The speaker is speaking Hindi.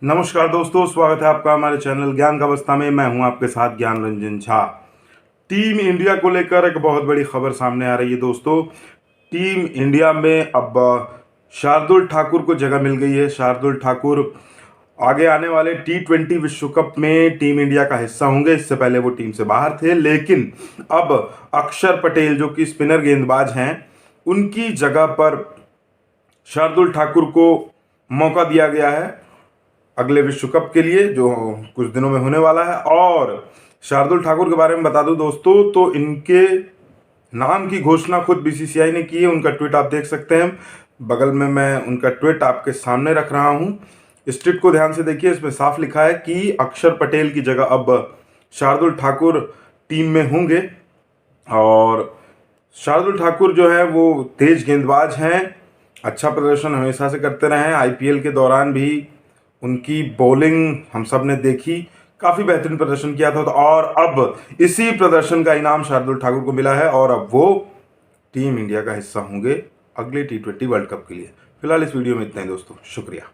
नमस्कार दोस्तों, स्वागत है आपका हमारे चैनल ज्ञान का अवस्था में। मैं हूं आपके साथ ज्ञान रंजन झा। टीम इंडिया को लेकर एक बहुत बड़ी खबर सामने आ रही है दोस्तों। टीम इंडिया में अब शार्दुल ठाकुर को जगह मिल गई है। शार्दुल ठाकुर आगे आने वाले T20 विश्व कप में टीम इंडिया का हिस्सा होंगे। इससे पहले वो टीम से बाहर थे, लेकिन अब अक्षर पटेल जो कि स्पिनर गेंदबाज हैं, उनकी जगह पर शार्दुल ठाकुर को मौका दिया गया है अगले विश्व कप के लिए, जो कुछ दिनों में होने वाला है। और शार्दुल ठाकुर के बारे में बता दूं दोस्तों, तो इनके नाम की घोषणा खुद बीसीसीआई ने की है। उनका ट्वीट आप देख सकते हैं, बगल में मैं उनका ट्वीट आपके सामने रख रहा हूं। इस ट्वीट को ध्यान से देखिए, इसमें साफ लिखा है कि अक्षर पटेल की जगह अब शार्दुल ठाकुर टीम में होंगे। और शार्दुल ठाकुर जो है वो तेज गेंदबाज हैं, अच्छा प्रदर्शन हमेशा से करते रहे हैं। आईपीएल के दौरान भी उनकी बॉलिंग हम सब ने देखी, काफ़ी बेहतरीन प्रदर्शन किया था। और अब इसी प्रदर्शन का इनाम शार्दुल ठाकुर को मिला है और अब वो टीम इंडिया का हिस्सा होंगे अगले T20 वर्ल्ड कप के लिए। फिलहाल इस वीडियो में इतना ही दोस्तों, शुक्रिया।